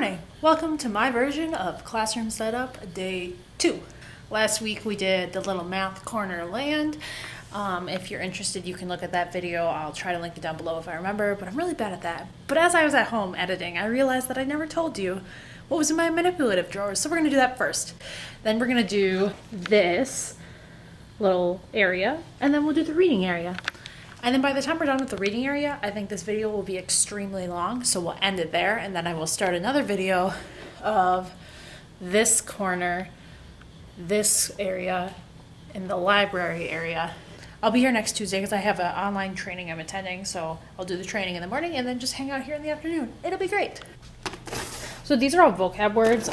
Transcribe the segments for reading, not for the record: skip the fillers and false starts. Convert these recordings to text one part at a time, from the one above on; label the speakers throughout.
Speaker 1: morning. Welcome to my version of Classroom Setup Day 2. Last week we did the little math corner land. If you're interested, you can look at that video. I'll try to link it down below if I remember, but I'm really bad at that. But as I was at home editing, I realized that I never told you what was in my manipulative drawers, so we're going to do that first. Then we're going to do this little area, and then we'll do the reading area. And then by the time we're done with the reading area, I think this video will be extremely long, so we'll end it there, and then I will start another video of this corner, this area, and the library area. I'll be here next Tuesday because I have an online training I'm attending, so I'll do the training in the morning and then just hang out here in the afternoon. It'll be great. So these are all vocab words.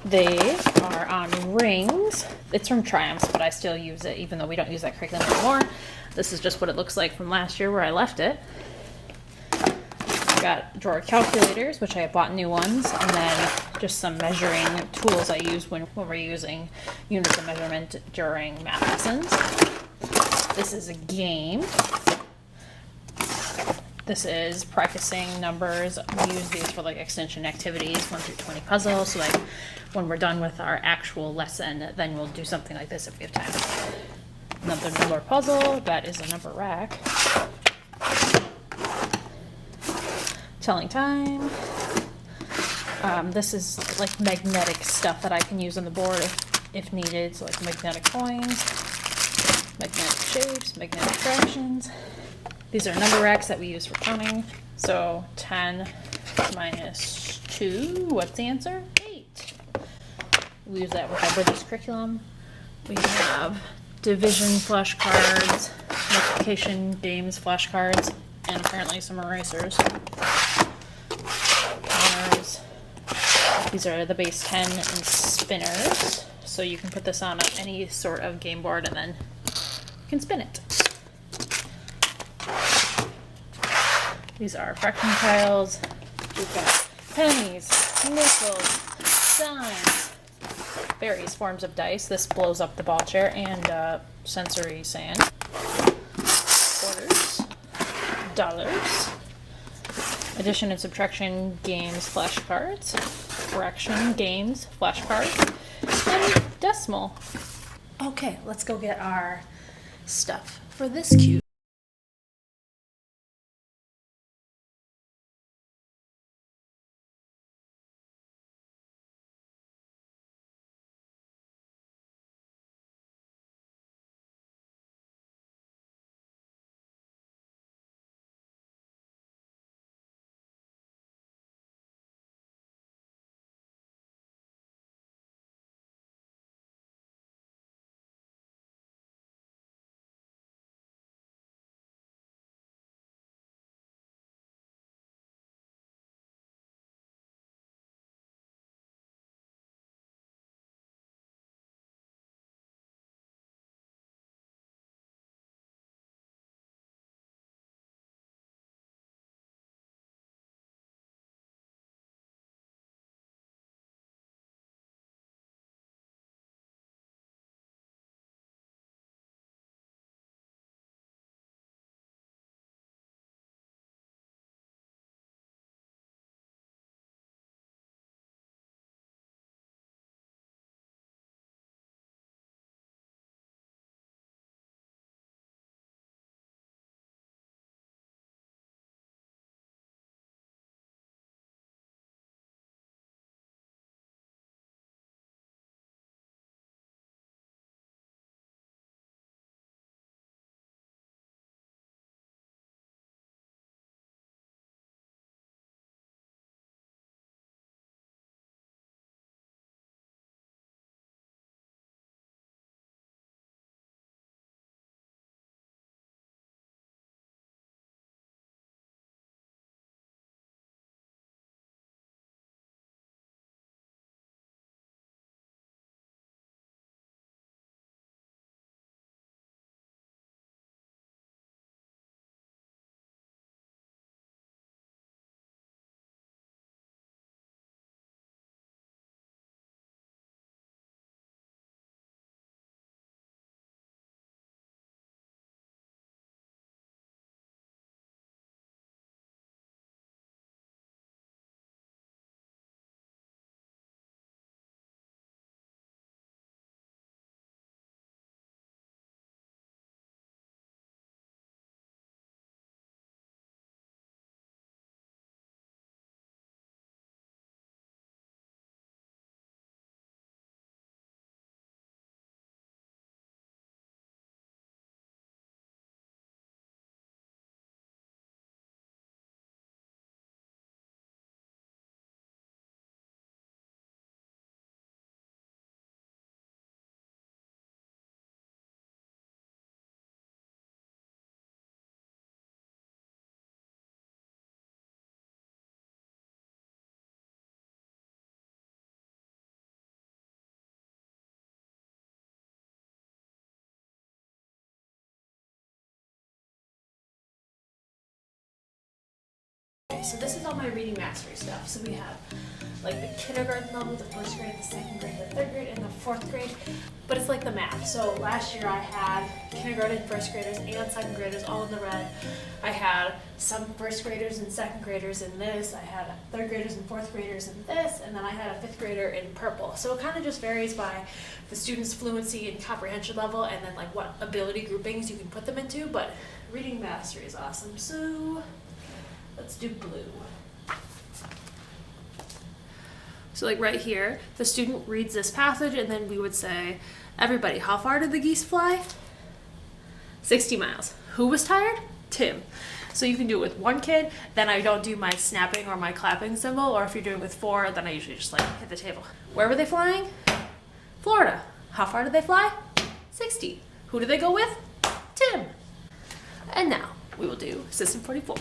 Speaker 1: They are on rings. It's from Triumphs, but I still use it even though we don't use that curriculum anymore. This is just what it looks like from last year where I left it. I've got drawer calculators, which I have bought new ones, and then just some measuring tools I use when we're using units of measurement during math lessons. This is a game. This is practicing numbers. We use these for like extension activities, 1 through 20 puzzles. So like when we're done with our actual lesson, then we'll do something like this if we have time. Another number puzzle. That is a number rack. Telling time. This is like magnetic stuff that I can use on the board if needed. So like magnetic coins, magnetic shapes, magnetic fractions. These are number racks that we use for counting. So 10 minus 2, what's the answer? 8. We use that with our British curriculum. We have division flashcards, multiplication games flashcards, and apparently some erasers. Counters. These are the base 10 and spinners. So you can put this on any sort of game board and then you can spin it. These are fraction tiles. We've got pennies, nickels, dimes, various forms of dice. This blows up the ball chair, and sensory sand. Quarters, dollars, addition and subtraction games, flashcards, fraction games, flashcards, and decimal. Okay, let's go get our stuff for this cube. Okay, so this is all my reading mastery stuff. So we have like the kindergarten level, the first grade, the second grade, the third grade, and the fourth grade. But it's like the math. So last year I had kindergarten, first graders, and second graders all in the red. I had some first graders and second graders in this. I had third graders and fourth graders in this, and then I had a fifth grader in purple. So it kind of just varies by the student's fluency and comprehension level, and then like what ability groupings you can put them into. But reading mastery is awesome. So let's do blue. So like right here, the student reads this passage, and then we would say, everybody, how far did the geese fly? 60 miles. Who was tired? Tim. So you can do it with one kid, then I don't do my snapping or my clapping symbol, or if you're doing it with four, then I usually just like hit the table. Where were they flying? Florida. How far did they fly? 60. Who did they go with? Tim. And now we will do System 44.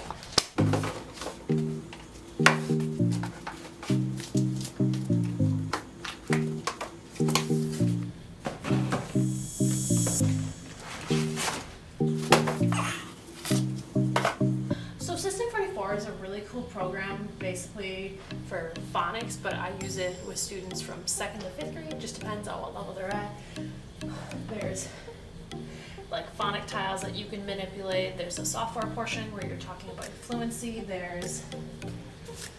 Speaker 1: Is a really cool program basically for phonics, but I use it with students from 2nd to 5th grade, just depends on what level they're at. There's like phonic tiles that you can manipulate. There's a software portion where you're talking about fluency. There's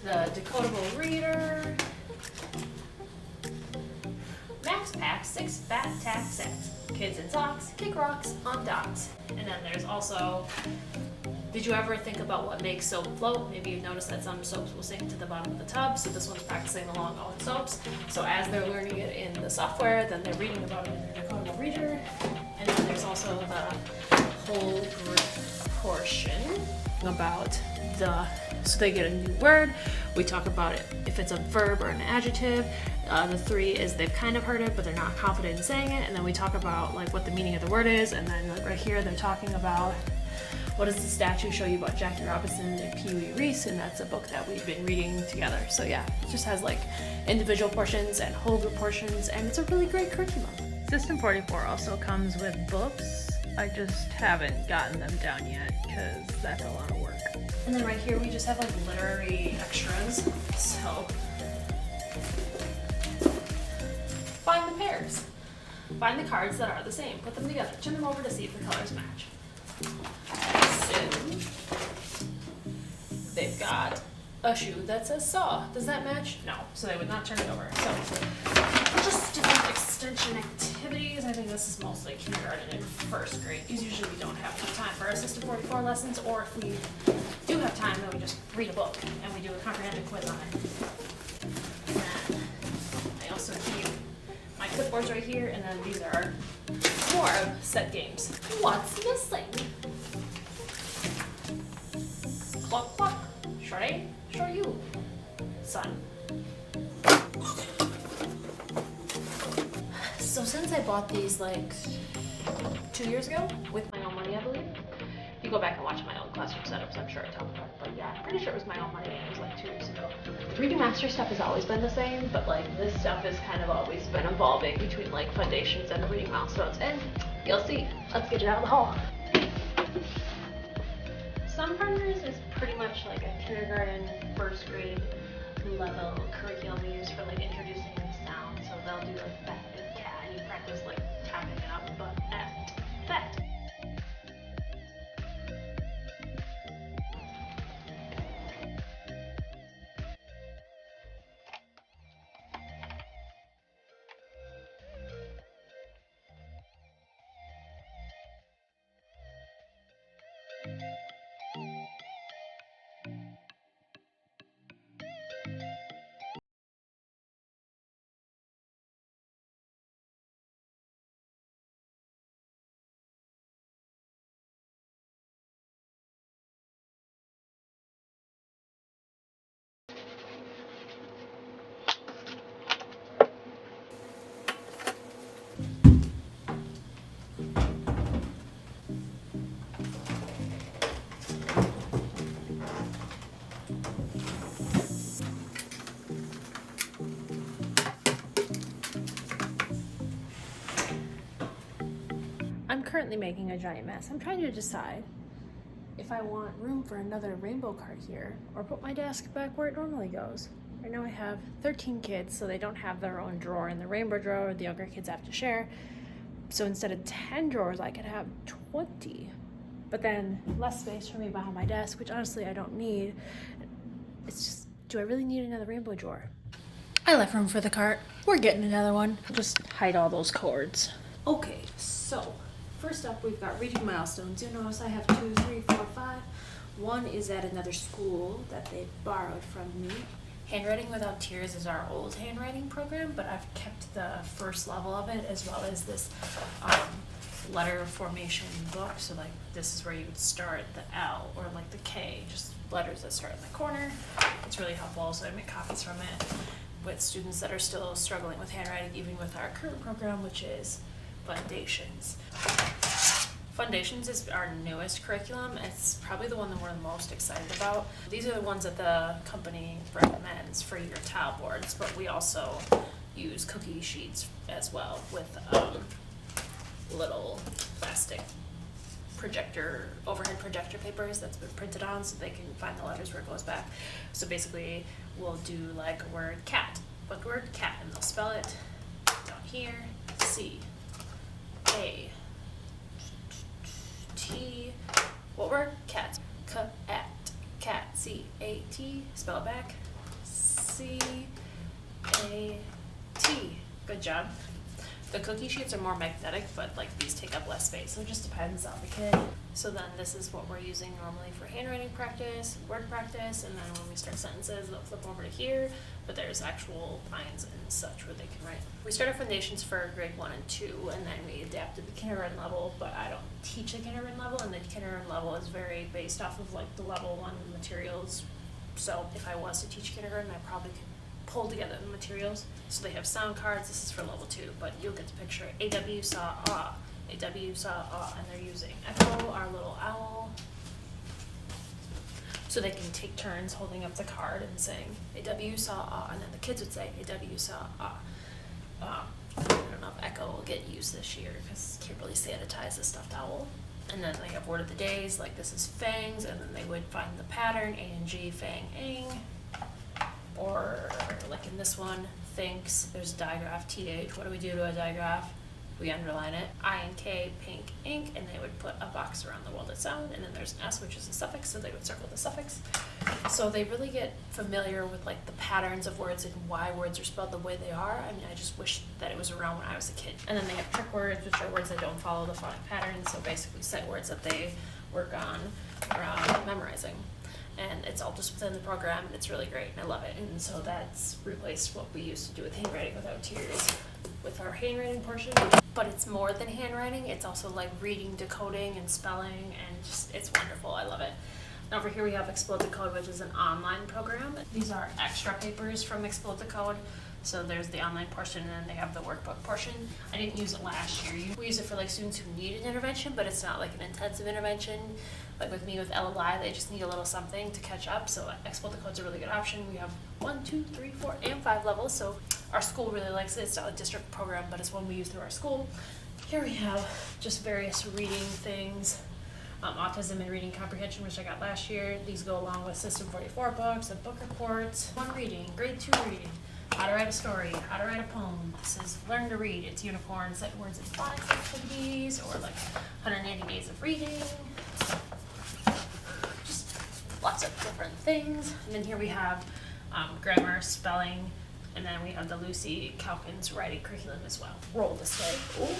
Speaker 1: the decodable reader, Max Pack, 6 fat tack sets, kids in socks, kick rocks on docks. And then there's also, did you ever think about what makes soap float? Maybe you've noticed that some soaps will sink to the bottom of the tub, so this one's practicing along all the soaps. So as they're learning it in the software, then they're reading about it in their decodable reader. And then there's also the whole group portion about so they get a new word. We talk about it if it's a verb or an adjective. The 3 is they've kind of heard it, but they're not confident in saying it. And then we talk about like what the meaning of the word is. And then like right here, they're talking about what does the statue show you about Jackie Robinson and Pee Wee Reese, and that's a book that we've been reading together. So yeah, it just has like individual portions and whole group portions, and it's a really great curriculum. System 44 also comes with books. I just haven't gotten them down yet because that's a lot of work. And then right here we just have like literary extras. So find the pairs. Find the cards that are the same. Put them together. Turn them over to see if the colors match. So they've got a shoe that says saw. Does that match? No. So they would not turn it over. So just different extension activities. I think this is mostly kindergarten and first grade, because usually we don't have enough time for our System 44 lessons, or if we do have time, then we just read a book and we do a comprehension quiz on it. And then I also keep my clipboards right here, and then these are more of set games. What's missing? Clock, clock. Short A, short U. Sun. So since I bought these like 2 years ago with my own money, I believe. If you go back and watch my old classroom setups, I'm sure I talked about it, but yeah, I'm pretty sure it was my own money and it was like 2 years ago. Reading master stuff has always been the same, but like this stuff has kind of always been evolving between like foundations and reading milestones, and you'll see. Let's get it out of the hall. Some Partners is pretty much like a kindergarten, first grade level curriculum we use for like introducing sound. So they'll do like that and cat, and you practice like tapping it out, but that. I'm currently making a giant mess. I'm trying to decide if I want room for another rainbow card here, or put my desk back where it normally goes. Right now I have 13 kids, so they don't have their own drawer in the rainbow drawer. The younger kids have to share. So instead of 10 drawers, I could have 20. But then less space for me behind my desk, which honestly I don't need. It's just, do I really need another rainbow drawer? I left room for the cart. We're getting another one. I'll just hide all those cords. Okay, so first up we've got reading milestones. You'll notice I have 2, 3, 4, 5. One is at another school that they borrowed from me. Handwriting Without Tears is our old handwriting program, but I've kept the first level of it as well as this letter formation book. So like this is where you would start the L or like the K, just letters that start in the corner. It's really helpful, so I make copies from it with students that are still struggling with handwriting, even with our current program, which is FUNDATIONS. FUNDATIONS is our newest curriculum. It's probably the one that we're the most excited about. These are the ones that the company recommends for your tile boards, but we also use cookie sheets as well with little plastic overhead projector papers that's been printed on so they can find the letters where it goes back. So basically we'll do like a word cat. What word? Cat. And they'll spell it down here. C A T. What word? Cat. Cat. Cat. C A T. Spell it back. C A T. Good job. The cookie sheets are more magnetic, but like these take up less space, so it just depends on the kid. So then this is what we're using normally for handwriting practice, word practice, and then when we start sentences, they'll flip over to here, but there's actual lines and such where they can write. We started Foundations for grade 1 and 2, and then we adapted the kindergarten level, but I don't teach the kindergarten level, and the kindergarten level is very based off of like the level 1 materials. So if I was to teach kindergarten, I probably could pull together the materials. So they have sound cards. This is for level 2, but you'll get the picture. AW saw ah, AW saw ah, and they're using Echo, our little owl. So they can take turns holding up the card and saying AW saw ah, and then the kids would say AW saw ah. I don't know if Echo will get used this year because can't really sanitize the stuffed owl. And then they have word of the days, like this is fangs, and then they would find the pattern, A and G, fang, ang. Or like in this one, thinks, there's a digraph, TH. What do we do to a digraph? We underline it. I and K, pink, ink, and they would put a box around the welded sound, and then there's an S, which is a suffix, so they would circle the suffix. So they really get familiar with like the patterns of words and why words are spelled the way they are. I mean, I just wish that it was around when I was a kid. And then they have trick words, which are words that don't follow the phonic pattern, so basically sight words that they work on around memorizing. And it's all just within the program, and it's really great, and I love it. And so that's replaced what we used to do with Handwriting Without Tears with our handwriting portion. But it's more than handwriting, it's also like reading, decoding, and spelling, and just, it's wonderful, I love it. And over here we have Explode the Code, which is an online program. These are extra papers from Explode the Code. So there's the online portion, and then they have the workbook portion. I didn't use it last year. We use it for like students who need an intervention, but it's not like an intensive intervention. Like with me with LLI, they just need a little something to catch up. So Explode the Code's a really good option. We have 1, 2, 3, 4, and 5 levels. So our school really likes it. It's not a district program, but it's one we use through our school. Here we have just various reading things. Autism and reading comprehension, which I got last year. These go along with System 44 books and book reports. 1 reading, grade 2 reading. How to write a story, how to write a poem. This is learn to read. It's unicorns, set words and phonics activities, or like 180 days of reading. Just lots of different things. And then here we have grammar, spelling, and then we have the Lucy Calkins writing curriculum as well. Roll this way. Ooh.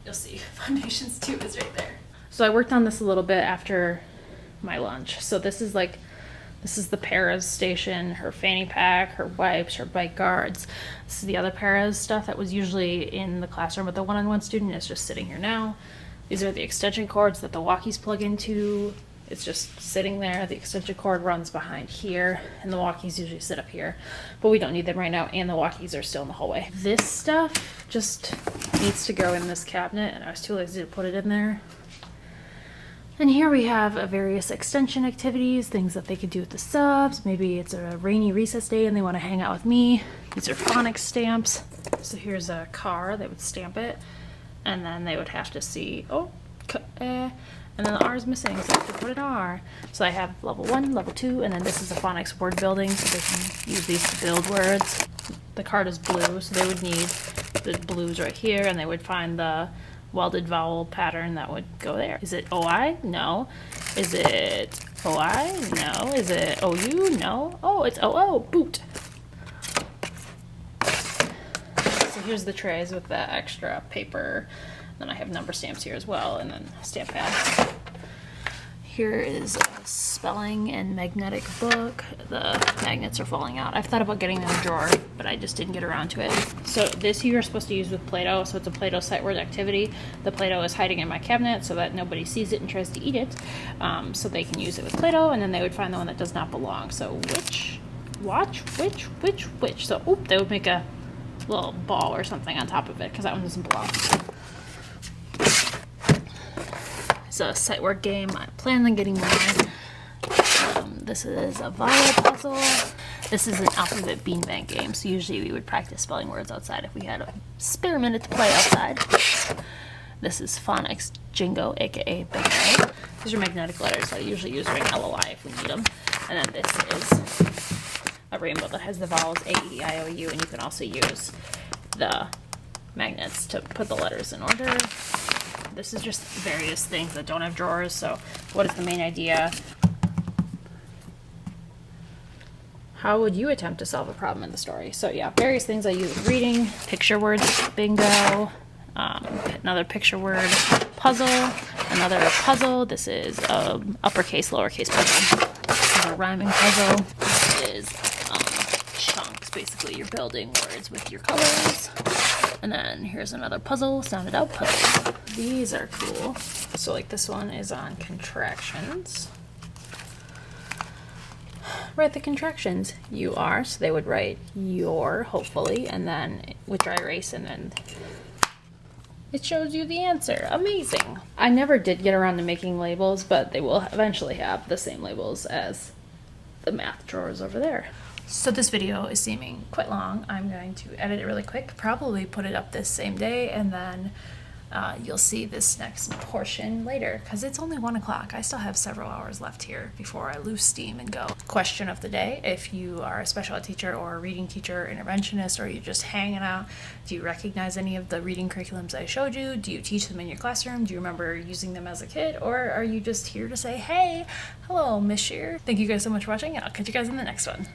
Speaker 1: You'll see Foundations 2 is right there. So I worked on this a little bit after my lunch. So this is the Para's station, her fanny pack, her wipes, her bike guards. This is the other Para's stuff that was usually in the classroom with the one-on-one student. It's just sitting here now. These are the extension cords that the walkies plug into. It's just sitting there. The extension cord runs behind here, and the walkies usually sit up here. But we don't need them right now, and the walkies are still in the hallway. This stuff just needs to go in this cabinet, and I was too lazy to put it in there. And here we have various extension activities, things that they could do with the subs. Maybe it's a rainy recess day and they want to hang out with me. These are phonics stamps. So here's a car, they would stamp it. And then they would have to see, oh, And then the R is missing, so I have to put an R. So I have level 1, level 2, and then this is a phonics word building, so they can use these to build words. The card is blue, so they would need the blues right here, and they would find the welded vowel pattern that would go there. Is it OI? No. Is it OI? No. Is it OU? No. Oh, it's OO. Boot. So here's the trays with the extra paper. Then I have number stamps here as well, and then a stamp pad. Here is a spelling and magnetic book. The magnets are falling out. I've thought about getting them in a drawer, but I just didn't get around to it. So this you are supposed to use with Play-Doh, so it's a Play-Doh sight word activity. The Play-Doh is hiding in my cabinet so that nobody sees it and tries to eat it. So they can use it with Play-Doh, and then they would find the one that does not belong. So which? So oop, they would make a little ball or something on top of it, because that one doesn't belong. It's a sight word game. I plan on getting more. This is a vowel puzzle. This is an alphabet beanbag game. So usually we would practice spelling words outside if we had a spare minute to play outside. This is phonics jingo, aka bingo. These are magnetic letters. I usually use ring LOI if we need them. And then this is a rainbow that has the vowels A, E, I, O, U, and you can also use the magnets to put the letters in order. This is just various things that don't have drawers. So what is the main idea? How would you attempt to solve a problem in the story? So yeah, various things I use with reading, picture words, bingo, another picture word puzzle, another puzzle. This is uppercase, lowercase puzzle. This is a rhyming puzzle. This is chunks. Basically, you're building words with your colors. And then here's another puzzle, sound it out puzzle. These are cool. So like this one is on contractions. Write the contractions. You are, so they would write your, hopefully, and then with dry erase, and then it shows you the answer. Amazing. I never did get around to making labels, but they will eventually have the same labels as the math drawers over there. So this video is seeming quite long. I'm going to edit it really quick, probably put it up this same day, and then you'll see this next portion later, because it's only 1 o'clock. I still have several hours left here before I lose steam and go. Question of the day: if you are a special ed teacher or a reading teacher, interventionist, or you're just hanging out, do you recognize any of the reading curriculums I showed you? Do you teach them in your classroom? Do you remember using them as a kid? Or are you just here to say, hey, hello, Miss Shear? Thank you guys so much for watching, and I'll catch you guys in the next one.